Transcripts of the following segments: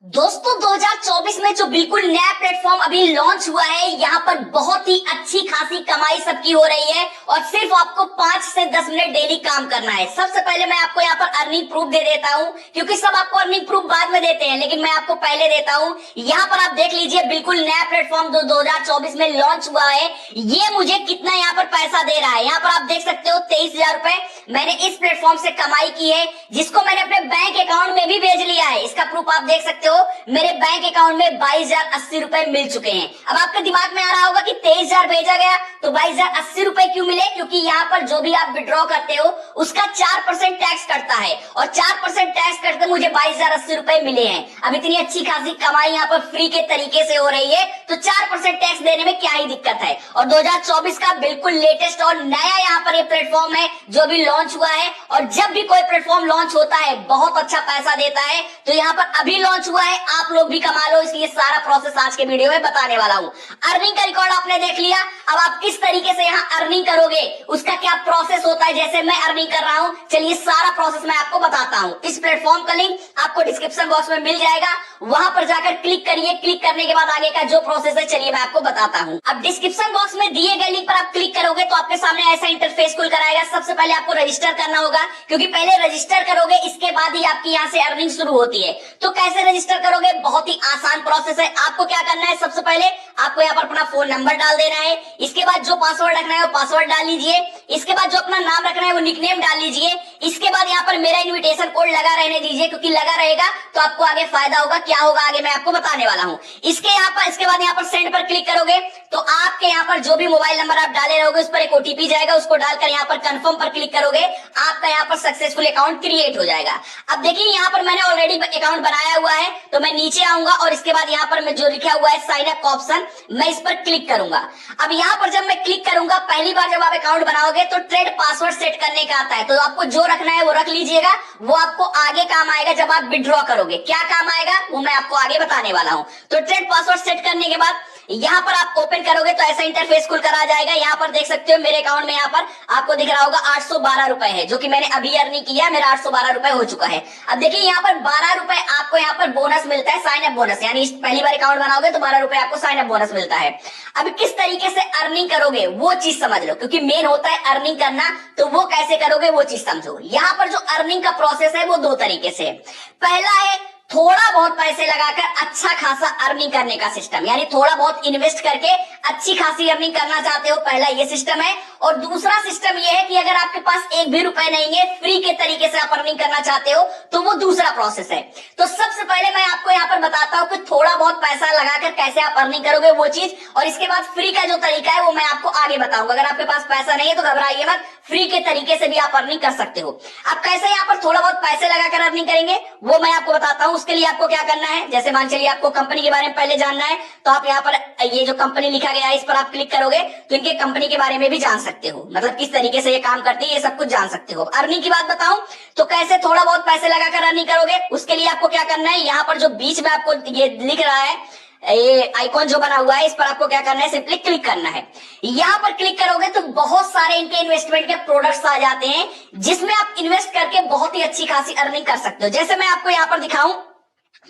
दोस्तों 2024 में जो बिल्कुल नया प्लेटफॉर्म अभी लॉन्च हुआ है, यहाँ पर बहुत ही अच्छी खासी कमाई सबकी हो रही है और सिर्फ आपको 5 से 10 मिनट डेली काम करना है। सबसे पहले मैं आपको यहाँ पर अर्निंग प्रूफ दे देता हूँ, क्योंकि सब आपको अर्निंग प्रूफ बाद में देते हैं, लेकिन मैं आपको पहले देता हूँ। यहाँ पर आप देख लीजिए, बिल्कुल नया प्लेटफॉर्म जो 2024 में लॉन्च हुआ है, ये मुझे कितना यहाँ पर पैसा दे रहा है। यहाँ पर आप देख सकते हो 23,000 रुपए मैंने इस प्लेटफॉर्म से कमाई की है, जिसको मैंने अपने बैंक अकाउंट में भी भेज लिया है। इसका प्रूफ आप देख सकते हो, मेरे बैंक अकाउंट में 22,080 रुपए मिल चुके हैं। अब आपके दिमाग में आ रहा होगा कि 23,000 भेजा गया तो 22,080 रुपए क्यों मिले? क्योंकि यहाँ पर जो भी आप विड्रॉ करते हो उसका 4% टैक्स कटता है और 4% टैक्स कटते मुझे 22,080 रुपए मिले हैं। अब इतनी अच्छी खासी कमाई यहाँ पर फ्री के तरीके से हो रही है, तो 4% टैक्स देने में क्या ही दिक्कत है। और 2024 का बिल्कुल लेटेस्ट और नया यहाँ पर ये प्लेटफॉर्म है जो भी लॉन्च हुआ है, और जब भी कोई प्लेटफॉर्म लॉन्च होता है बहुत अच्छा पैसा देता है। तो यहाँ पर अभी लॉन्च हुआ है, आप लोग भी कमा लो, इसलिए सारा प्रोसेस आज के वीडियो में बताने वाला हूँ। अर्निंग का रिकॉर्ड आपने देख लिया, अब आप किस तरीके से यहाँ अर्निंग करोगे, उसका क्या प्रोसेस होता है, जैसे मैं अर्निंग कर रहा हूँ, चलिए सारा प्रोसेस मैं आपको बताता हूँ। इस प्लेटफॉर्म का लिंक आपको डिस्क्रिप्शन बॉक्स में मिल जाएगा, वहां पर जाकर क्लिक करिए। क्लिक करने के बाद आगे का जो प्रोसेस है चलिए मैं आपको बताता हूँ। अब डिस्क्रिप्शन बॉक्स में दिए गए लिंक पर आप क्लिक करोगे तो आपके सामने ऐसा इंटरफेस खुल कर आएगा। सबसे पहले आपको रजिस्टर करना होगा, क्योंकि पहले रजिस्टर करोगे इसके बाद ही आपकी यहाँ से अर्निंग शुरू होती है। तो कैसे रजिस्टर करोगे? बहुत ही आसान प्रोसेस है। आपको क्या करना है, सबसे पहले आपको यहाँ पर अपना फोन नंबर डाल देना है। इसके बाद जो पासवर्ड रखना है वो पासवर्ड डाल लीजिए। इसके बाद जो अपना नाम रखना है वो निकनेम डाल लीजिए। इसके बाद यहाँ पर मेरा इन्विटेशन कोड लगा रहने दीजिए, क्योंकि लगा रहेगा तो आपको आगे फायदा होगा। क्या होगा आगे मैं आपको बताने वाला हूँ। इसके बाद यहाँ पर सेंड पर क्लिक करोगे तो आपके यहाँ पर जो भी मोबाइल नंबर आप डाले रहोगे उस पर एक ओटीपी जाएगा, उसको डालकर यहाँ पर कंफर्म पर क्लिक करोगे, आपका यहाँ पर सक्सेसफुल अकाउंट क्रिएट हो जाएगा। अब देखिए यहाँ पर मैंने ऑलरेडी अकाउंट बनाया हुआ है, तो मैं नीचे आऊंगा और इसके बाद यहाँ पर मैं जो लिखा हुआ है साइन अप ऑप्शन, मैं इस पर क्लिक करूंगा। अब यहाँ पर जब मैं क्लिक करूंगा, पहली बार जब आप अकाउंट बनाओगे तो ट्रेड पासवर्ड सेट करने का आता है, तो आपको जो रखना है वो रख लीजिएगा, वो आपको आगे काम आएगा जब आप विड्रॉ करोगे। क्या काम आएगा वो मैं आपको आगे बताने वाला हूँ। तो ट्रेड पासवर्ड सेट करने के बाद यहाँ पर आप ओपन करोगे तो ऐसा इंटरफेस खुल कर आ जाएगा। यहाँ पर देख सकते हो मेरे अकाउंट में यहाँ पर आपको दिख रहा होगा 812 रुपए है, जो कि मैंने अभी अर्निंग किया, मेरा 812 रुपए हो चुका है। अब देखिए यहाँ पर 12 रुपए आपको यहाँ पर बोनस मिलता है, साइन अप बोनस, यानी पहली बार अकाउंट बनाओगे तो 12 रुपए आपको साइन अप बोनस मिलता है। अब किस तरीके से अर्निंग करोगे वो चीज समझ लो, क्योंकि मेन होता है अर्निंग करना, तो वो कैसे करोगे वो चीज समझो। यहाँ पर जो अर्निंग का प्रोसेस है वो दो तरीके से। पहला है थोड़ा बहुत पैसे लगाकर अच्छा खासा अर्निंग करने का सिस्टम, यानी थोड़ा बहुत इन्वेस्ट करके अच्छी खासी अर्निंग करना चाहते हो, पहला ये सिस्टम है। और दूसरा सिस्टम ये है कि अगर आपके पास एक भी रुपए नहीं है, फ्री के तरीके से आप अर्निंग करना चाहते हो, तो वो दूसरा प्रोसेस है। तो सबसे पहले मैं आपको यहाँ पर बताता हूँ कि थोड़ा बहुत पैसा लगाकर कैसे आप अर्निंग करोगे वो चीज, और इसके बाद फ्री का जो तरीका है वो मैं आपको आगे बताऊंगा। अगर आपके पास पैसा नहीं है तो घबराइए मत, फ्री के तरीके से भी आप अर्निंग कर सकते हो। आप कैसे यहाँ पर थोड़ा बहुत पैसे लगाकर अर्निंग करेंगे वो मैं आपको बताता हूँ। उसके लिए आपको क्या करना है, जैसे मान चलिए आपको कंपनी के बारे में पहले जानना है, तो आप यहाँ पर ये जो कंपनी लिखा गया है इस पर आप क्लिक करोगे तो इनके कंपनी के बारे में भी जान सकते हो, मतलब किस तरीके से ये काम करती है ये सब कुछ जान सकते हो। अर्निंग की बात बताऊं तो कैसे थोड़ा बहुत पैसे लगाकर अर्निंग करोगे, उसके लिए आपको क्या करना है, यहाँ पर जो बीच में आपको ये लिख रहा है, ये आइकॉन जो बना हुआ है, इस पर आपको क्या करना है, सिंपली क्लिक करना है। यहाँ पर क्लिक करोगे तो बहुत सारे इनके इन्वेस्टमेंट के प्रोडक्ट्स आ जाते हैं, जिसमें आप इन्वेस्ट करके बहुत ही अच्छी खासी अर्निंग कर सकते हो। जैसे मैं आपको यहाँ पर दिखाऊं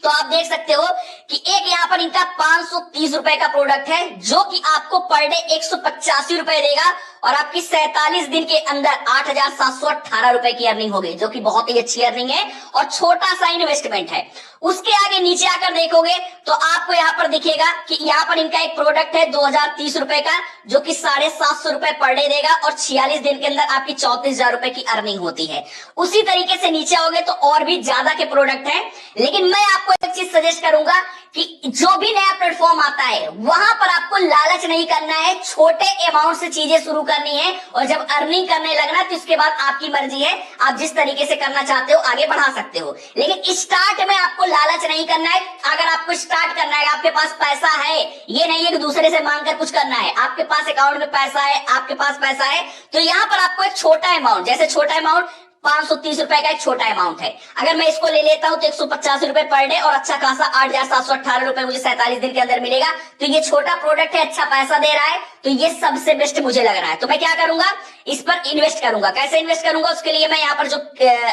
तो आप देख सकते हो कि एक यहाँ पर इनका 530 रुपए का प्रोडक्ट है, जो कि आपको पर डे 185 रुपए देगा, और आपकी 47 दिन के अंदर 8,718 रुपए की अर्निंग होगी, जो कि बहुत ही अच्छी अर्निंग है और छोटा सा इन्वेस्टमेंट है। उसके आगे नीचे आकर देखोगे तो आपको यहाँ पर दिखेगा कि यहाँ पर इनका एक प्रोडक्ट है 2030 रुपए का, जो कि 750 रुपए पर डे देगा, और 46 दिन के अंदर आपकी 34,000 रुपए की अर्निंग होती है। उसी तरीके से नीचे आओगे तो और भी ज्यादा के प्रोडक्ट हैं, लेकिन मैं आपको एक चीज सजेस्ट करूंगा कि जो भी नया प्लेटफॉर्म आता है वहां पर आपको लालच नहीं करना है, छोटे अमाउंट से चीजें शुरू करनी है, और जब अर्निंग करने लगना तो इसके बाद आपकी मर्जी है, आप जिस तरीके से करना चाहते हो आगे बढ़ा सकते हो। लेकिन स्टार्ट में आपको लालच नहीं करना है। अगर आपको स्टार्ट करना है, आपके पास पैसा है, ये नहीं है कि दूसरे से मांगकर कुछ करना है, आपके पास अकाउंट में पैसा है, आपके पास पैसा है, तो यहाँ पर आपको एक छोटा अमाउंट, जैसे छोटा अमाउंट 530 रुपए का एक छोटा अमाउंट है। अगर मैं इसको ले लेता हूं तो 150 रुपए पर डे और अच्छा खासा 8,718 रुपए मुझे 47 दिन के अंदर मिलेगा। तो ये छोटा प्रोडक्ट है, अच्छा पैसा दे रहा है, तो ये सबसे बेस्ट मुझे लग रहा है। तो मैं क्या करूंगा, इस पर इन्वेस्ट करूंगा। कैसे इन्वेस्ट करूंगा, उसके लिए मैं यहाँ पर जो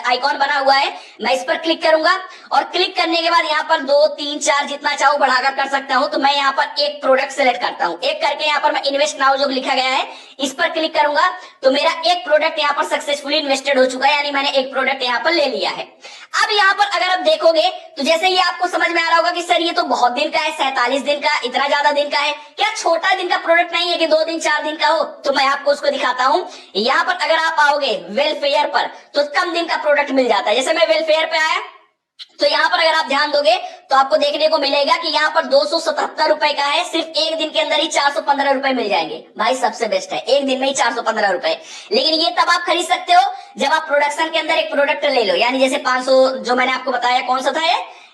आइकॉन बना हुआ है मैं इस पर क्लिक करूंगा और क्लिक करने के बाद यहाँ पर 2 3 4 जितना चाहूं बढ़ाकर कर सकता हूं। तो मैं यहाँ पर एक प्रोडक्ट सेलेक्ट करता हूं, एक करके यहाँ पर मैं इन्वेस्ट नाउ जो लिखा गया है इस पर क्लिक करूंगा। तो मेरा एक प्रोडक्ट यहाँ पर सक्सेसफुली इन्वेस्टेड हो चुका है, यानी मैंने एक प्रोडक्ट यहाँ पर ले लिया है। अब यहाँ पर अगर आप देखोगे तो जैसे ये आपको समझ में आ रहा होगा कि सर ये तो बहुत दिन का है, 47 दिन का, इतना ज्यादा दिन का है, क्या छोटा दिन का प्रोडक्ट नहीं है कि 2 दिन 4 दिन का हो। तो मैं आपको उसको दिखाता हूं। यहाँ पर अगर आप आओगे वेलफेयर पर तो कम दिन का प्रोडक्ट मिल जाता है। जैसे मैं वेलफेयर पे आया तो यहाँ पर अगर आप ध्यान दोगे तो आपको देखने को मिलेगा कि यहाँ पर 277 रुपए का है, सिर्फ एक दिन के अंदर ही 415 रुपए मिल जाएंगे। भाई सबसे बेस्ट है, एक दिन में ही 415 रुपए। लेकिन ये तब आप खरीद सकते हो जब आप प्रोडक्शन के अंदर एक प्रोडक्ट ले लो, यानी जैसे 500 जो मैंने आपको बताया कौन सा था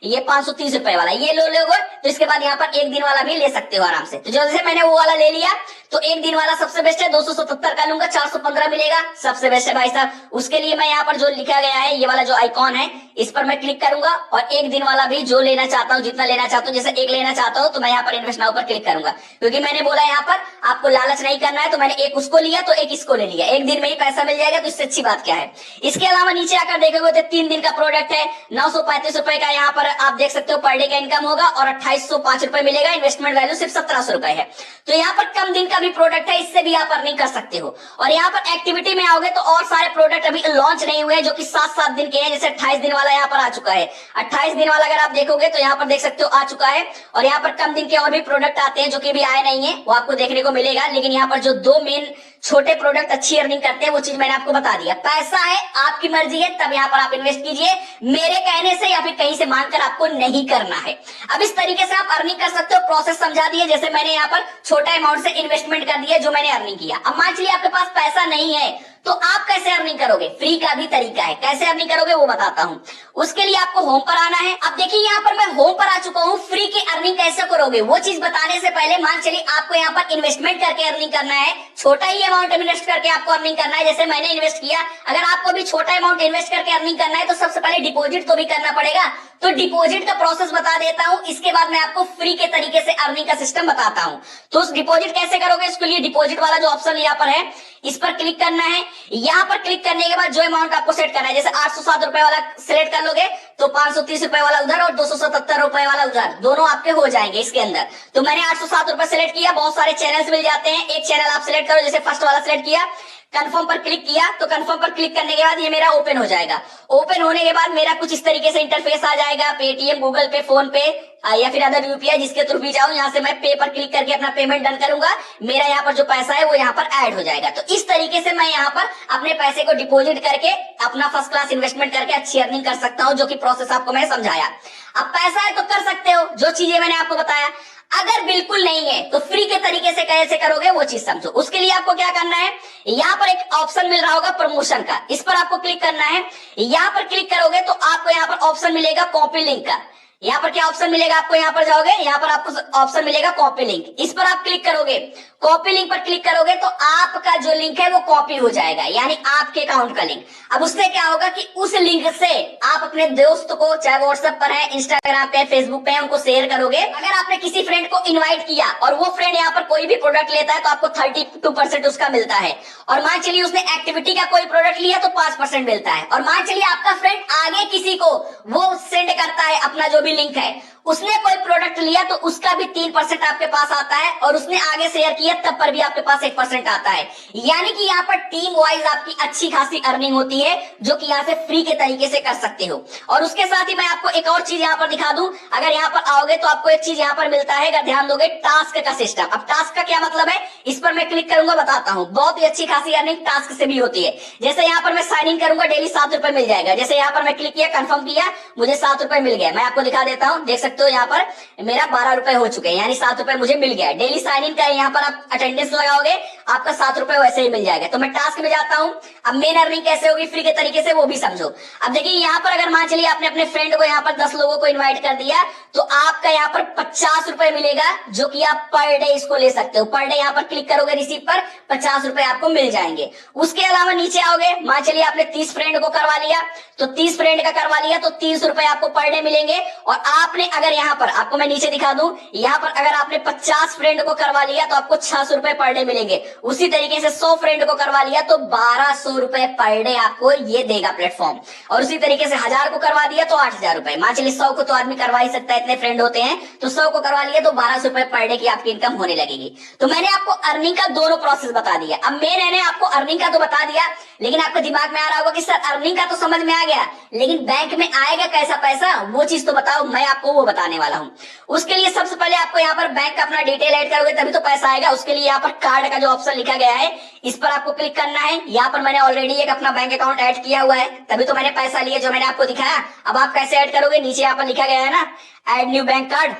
ये 530 रुपए वाला, ये लो लोगे तो इसके बाद यहाँ पर एक दिन वाला भी ले सकते हो आराम से। तो जैसे मैंने वो वाला ले लिया तो एक दिन वाला सबसे बेस्ट है, 277 का लूंगा, 415 मिलेगा, सबसे बेस्ट है भाई साहब। उसके लिए मैं यहाँ पर जो लिखा गया है ये वाला जो आइकॉन है इस पर मैं क्लिक करूंगा और एक दिन वाला भी जो लेना चाहता हूँ, जितना लेना चाहता हूँ, जैसे एक लेना चाहता हूँ तो मैं यहाँ पर इन्वेस्ट नाउ पर क्लिक करूंगा। क्योंकि मैंने बोला यहाँ पर आपको लालच नहीं करना है, तो मैंने एक उसको लिया तो एक इसको ले लिया, एक दिन में ही पैसा मिल जाएगा, तो इससे अच्छी बात क्या है। इसके अलावा नीचे आकर देखोगे तो 3 दिन का प्रोडक्ट है, 935 रुपए का यहाँ पर आप देख सकते हो पर डे का इनकम होगा और 2805 रुपए मिलेगा, इन्वेस्टमेंट वैल्यू सिर्फ 1700 रुपए है। तो यहाँ पर कम दिन का भी प्रोडक्ट है, इससे भी आप अर्निंग कर सकते हो। और यहाँ पर एक्टिविटी में आओगे तो और सारे प्रोडक्ट अभी लॉन्च नहीं हुए हैं जो कि 7-7 दिन के हैं। जैसे 28 दिन वाला यहाँ पर आ चुका है, 28 दिन वाला अगर आप देखोगे तो यहाँ पर देख सकते हो आ चुका है। और यहाँ पर कम दिन के और भी प्रोडक्ट आते हैं जो कि भी आए नहीं है, वो आपको देखने को मिलेगा। लेकिन यहाँ पर जो 2 मेन छोटे प्रोडक्ट अच्छी अर्निंग करते हैं वो चीज मैंने आपको बता दिया। पैसा है, आपकी मर्जी है, तब यहाँ पर आप इन्वेस्ट कीजिए, मेरे कहने से या फिर कहीं से मांगकर आपको नहीं करना है। अब इस तरीके से आप अर्निंग कर सकते हो, प्रोसेस समझा दिए। जैसे मैंने यहाँ पर छोटा अमाउंट से इन्वेस्टमेंट कर दिया जो मैंने अर्निंग किया। अब मान चलिए आपके पास पैसा नहीं है तो आप कैसे अर्निंग करोगे, फ्री का भी तरीका है, कैसे अर्निंग करोगे वो बताता हूं। उसके लिए आपको होम पर आना है। अब देखिए यहाँ पर मैं होम पर आ चुका हूँ, फ्री की अर्निंग कैसे करोगे वो चीज बताने से पहले मान चलिए आपको यहाँ पर इन्वेस्टमेंट करके अर्निंग करना है, छोटा ही अमाउंट इन्वेस्ट करके आपको अर्निंग करना है, जैसे मैंने इन्वेस्ट किया। अगर आपको भी छोटा अमाउंट इन्वेस्ट करके अर्निंग करना है तो सबसे पहले डिपॉजिट तो भी करना पड़ेगा। तो डिपॉजिट का प्रोसेस बता देता हूं, इसके बाद मैं आपको फ्री के तरीके से अर्निंग का सिस्टम बताता हूं। तो उस डिपॉजिट कैसे करोगे, इसके लिए डिपॉजिट वाला जो ऑप्शन यहाँ पर है इस पर क्लिक करना है। यहाँ पर क्लिक करने के बाद जो अमाउंट आपको सेट करना है, जैसे 807 रुपए वाला सिलेक्ट कर लोगे तो 530 रुपए वाला उधर और 277 रुपए वाला उधर, दोनों आपके हो जाएंगे इसके अंदर। तो मैंने 807 रुपए सिलेक्ट किया, बहुत सारे चैनल्स मिल जाते हैं, एक चैनल आप सिलेक्ट करो, जैसे फर्स्ट वाला सिलेक्ट किया, कंफर्म पर क्लिक किया। तो कंफर्म पर क्लिक करने के बाद ये मेरा ओपन हो जाएगा। ओपन होने के बाद मेरा कुछ इस तरीके से इंटरफेस आ जाएगा, पेटीएम, गूगल पे, फोन पे या फिर अदर यूपीआई जिसके थ्रू भी जाऊं, यहाँ से मैं पे पर क्लिक करके अपना पेमेंट डन करूंगा, मेरा यहाँ पर जो पैसा है वो यहाँ पर ऐड हो जाएगा। तो इस तरीके से मैं यहाँ पर अपने पैसे को डिपॉजिट करके अपना फर्स्ट क्लास इन्वेस्टमेंट करके अच्छी अर्निंग कर सकता हूँ, जो कि प्रोसेस आपको मैं समझाया। अब पैसा है तो कर सकते हो जो चीजें मैंने आपको बताया। अगर बिल्कुल नहीं है तो फ्री के तरीके से कैसे करोगे वो चीज समझो। उसके लिए आपको क्या करना है, यहाँ पर एक ऑप्शन मिल रहा होगा प्रमोशन का, इस पर आपको क्लिक करना है। यहाँ पर क्लिक करोगे तो आपको यहाँ पर ऑप्शन मिलेगा कॉपी लिंक का। यहाँ पर क्या ऑप्शन मिलेगा आपको, यहाँ पर जाओगे, यहाँ पर आपको ऑप्शन मिलेगा कॉपी लिंक, इस पर आप क्लिक करोगे। कॉपी लिंक पर क्लिक करोगे तो आपका जो लिंक है वो कॉपी हो जाएगा, यानी आपके अकाउंट का लिंक। अब उससे क्या होगा कि उस लिंक से आप अपने दोस्त को, चाहे व्हाट्सएप पर है, इंस्टाग्राम पे, फेसबुक पे, उनको शेयर करोगे। अगर आपने किसी फ्रेंड को इन्वाइट किया और वो फ्रेंड यहाँ पर कोई भी प्रोडक्ट लेता है तो आपको 32% उसका मिलता है। और मान चलिए उसने एक्टिविटी का कोई प्रोडक्ट लिया तो 5% मिलता है। और मान चलिए आपका फ्रेंड आगे किसी को वो सेंड करता है अपना जो भी लिंक है, उसने कोई प्रोडक्ट लिया तो उसका भी 3% आपके पास आता है, और उसने आगे शेयर किया तब पर भी आपके पास 1% आता है। यानी कि यहाँ पर टीम वाइज आपकी अच्छी खासी अर्निंग होती है, जो कि यहाँ से फ्री के तरीके से कर सकते हो। और उसके साथ ही मैं आपको एक और चीज यहाँ पर दिखा दूं, अगर यहाँ पर आओगे तो आपको एक चीज यहाँ पर मिलता है, अगर ध्यान दोगे, टास्क का सिस्टम। अब टास्क का क्या मतलब है, इस पर मैं क्लिक करूंगा, बताता हूँ। बहुत ही अच्छी खासी अर्निंग टास्क से भी होती है। जैसे यहाँ पर मैं साइन इन करूंगा, डेली 7 रुपए मिल जाएगा। जैसे यहाँ पर मैं क्लिक किया, कंफर्म किया, मुझे 7 रुपए मिल गया। मैं आपको दिखा देता हूँ, देख सकते सकते हो यहाँ पर मेरा 12 रुपए हो चुके हैं, यानी 7 रुपए मुझे मिल गया। डेली साइन इन का यहाँ पर आप अटेंडेंस लगाओगे, आपका 7 रुपए वैसे ही मिल जाएगा। तो मैं टास्क में जाता हूँ। अब मेन अर्निंग कैसे होगी फ्री के तरीके से वो भी समझो। अब देखिए यहाँ पर अगर मान चलिए आपने अपने फ्रेंड को यहाँ पर 10 लोगों को इन्वाइट कर दिया, तो आपका यहाँ पर 50 रुपए मिलेगा, जो कि आप पर डे इसको ले सकते हो। पर डे यहाँ पर क्लिक करोगे रिसीव पर, 50 रुपए आपको मिल जाएंगे। उसके अलावा नीचे आओगे, मान चलिए आपने 30 फ्रेंड को करवा लिया, तो 30 फ्रेंड का करवा लिया तो 30 रुपए आपको पर डे मिलेंगे। और आपने अगर यहाँ पर आपको मैं नीचे दिखा दूं, यहाँ पर अगर आपने 50 फ्रेंड को करवा लिया तो आपको 600 रुपए पर डे मिलेंगे। उसी तरीके से 100 फ्रेंड को करवा लिया तो 1200 रुपए पर डे आपको ये देगा प्लेटफॉर्म। और उसी तरीके से 1000 को करवा दिया तो 8000 रुपए। मान चलिए 100 को तो आदमी करवा ही सकता है, इतने फ्रेंड होते हैं, तो 100 को करवा लिया तो 1200 रुपए पर डे की आपकी इनकम होने लगेगी। तो मैंने आपको अर्निंग का दोनों प्रोसेस बता दिया। अब मैंने आपको अर्निंग का तो बता दिया, लेकिन आपके दिमाग में आ रहा होगा कि सर अर्निंग का तो समझ में आ गया, लेकिन बैंक में आएगा कैसा पैसा, वो चीज तो बताओ। मैं आपको वो बताने वाला हूँ। उसके लिए सबसे पहले आपको यहाँ पर बैंक का अपना डिटेल ऐड करोगे तभी तो पैसा आएगा। उसके लिए यहाँ पर कार्ड का जो ऑप्शन लिखा गया है, इस पर आपको क्लिक करना है। यहाँ पर मैंने ऑलरेडी एक अपना बैंक अकाउंट ऐड किया हुआ है, तभी तो मैंने पैसा लिया जो मैंने आपको दिखाया। अब आप कैसे ऐड करोगे, नीचे यहाँ पर लिखा गया है ना ऐड न्यू बैंक कार्ड,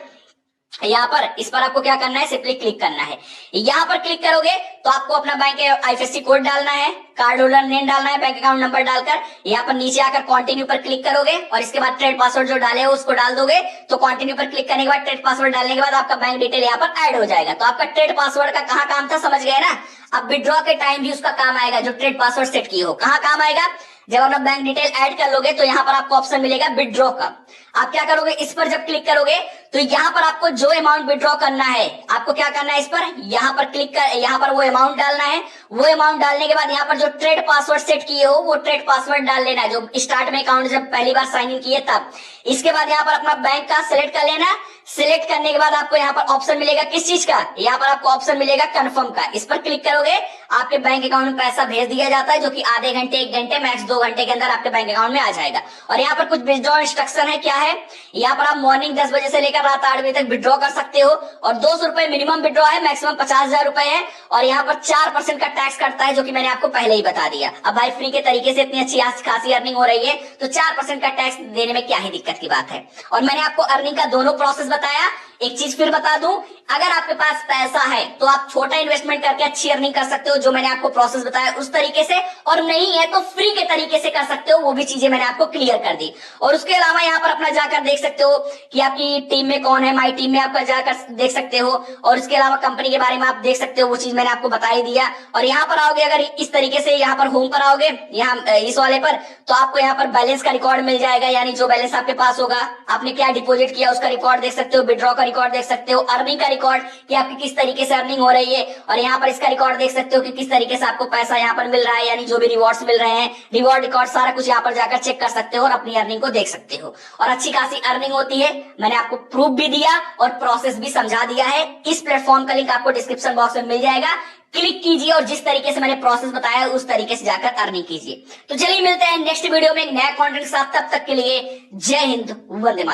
यहाँ पर इस पर आपको क्या करना है, सिंपली क्लिक करना है। यहाँ पर क्लिक करोगे तो आपको अपना बैंक आईएफएससी कोड डालना है, कार्ड होल्डर नेम डालना है, बैंक अकाउंट नंबर डालकर यहाँ पर नीचे आकर कंटिन्यू पर क्लिक करोगे और इसके बाद ट्रेड पासवर्ड जो डाले हो उसको डाल दोगे। तो कंटिन्यू पर क्लिक करने के बाद ट्रेड पासवर्ड डालने के बाद आपका बैंक डिटेल यहाँ पर ऐड हो जाएगा। तो आपका ट्रेड पासवर्ड का कहाँ काम था समझ गए ना। अब विड्रॉ के टाइम भी उसका काम आएगा, जो ट्रेड पासवर्ड सेट किए हो। कहाँ काम आएगा, जब अपना बैंक डिटेल ऐड कर लोगे तो यहाँ पर आपको ऑप्शन मिलेगा विड्रॉ का। आप क्या करोगे, इस पर जब क्लिक करोगे तो यहाँ पर आपको जो अमाउंट विड्रॉ करना है, आपको क्या करना है, इस पर यहाँ पर क्लिक कर, यहाँ पर वो अमाउंट डालना है। वो अमाउंट डालने के बाद यहाँ पर जो ट्रेड पासवर्ड सेट किए हो वो ट्रेड पासवर्ड डाल लेना है, जो स्टार्ट में अकाउंट जब पहली बार साइन इन किए तब। इसके बाद यहाँ पर अपना बैंक का सिलेक्ट कर लेना। सिलेक्ट करने के बाद आपको यहाँ पर ऑप्शन मिलेगा किस चीज का, यहाँ पर आपको ऑप्शन मिलेगा कंफर्म का। इस पर क्लिक करोगे, आपके बैंक अकाउंट में पैसा भेज दिया जाता है, जो कि आधे घंटे 1 घंटे मैक्स 2 घंटे के अंदर आपके बैंक अकाउंट में आ जाएगा। और यहाँ पर कुछ विड्रॉ इंस्ट्रक्शन है, क्या है, यहाँ पर आप मॉर्निंग 10 बजे से लेकर रात 8 बजे तक विड्रॉ कर सकते हो। और 200 रुपए मिनिमम विड्रॉ है, मैक्सिमम 50,000 रुपए है। और यहाँ पर 4% का टैक्स कटता है, जो कि मैंने आपको पहले ही बता दिया। अब भाई फ्री के तरीके से इतनी अच्छी खासी अर्निंग हो रही है, तो 4% का टैक्स देने में क्या ही दिक्कत की बात है। और मैंने आपको अर्निंग का दोनों प्रोसेस बताया। एक चीज फिर बता दूं, अगर आपके पास पैसा है तो आप छोटा इन्वेस्टमेंट करके अच्छी अर्निंग कर सकते हो, जो मैंने आपको प्रोसेस बताया उस तरीके से। और नहीं है तो फ्री के तरीके से कर सकते हो, वो भी चीजें मैंने आपको क्लियर कर दी। और उसके अलावा यहाँ पर अपना जाकर देख सकते हो कि आपकी टीम में कौन है, माई टीम में आपका जाकर देख सकते हो। और उसके अलावा कंपनी के बारे में आप देख सकते हो, वो चीज मैंने आपको बता ही दिया। और यहाँ पर आओगे, अगर इस तरीके से यहाँ पर होम पर आओगे, यहाँ इस वाले पर, तो आपको यहाँ पर बैलेंस का रिकॉर्ड मिल जाएगा, यानी जो बैलेंस आपके पास होगा, आपने क्या डिपॉजिट किया उसका रिकॉर्ड देख सकते हो, विड्रॉ का रिकॉर्ड देख सकते हो, अर्निंग का रिकॉर्ड कि आपकी किस तरीके से अर्निंग हो रही है। और यहाँ पर इसका रिकॉर्ड देख सकते हो कि किस तरीके से आपको पैसा यहाँ पर मिल रहा है, यानी जो भी रिवॉर्ड्स मिल रहे हैं, रिवॉर्ड रिकॉर्ड सारा कुछ यहाँ पर जाकर चेक कर सकते हो और अपनी अर्निंग को देख सकते हो। और अच्छी खासी अर्निंग होती है, मैंने आपको प्रूफ भी दिया और प्रोसेस भी समझा दिया है। इस प्लेटफॉर्म का लिंक आपको डिस्क्रिप्शन बॉक्स में मिल जाएगा, क्लिक कीजिए और जिस तरीके से मैंने प्रोसेस बताया उस तरीके से जाकर अर्निंग कीजिए। तो चलिए मिलते हैं नेक्स्ट वीडियो में एक नया कंटेंट के साथ, तब तक के लिए जय हिंद, वंदे मातरम।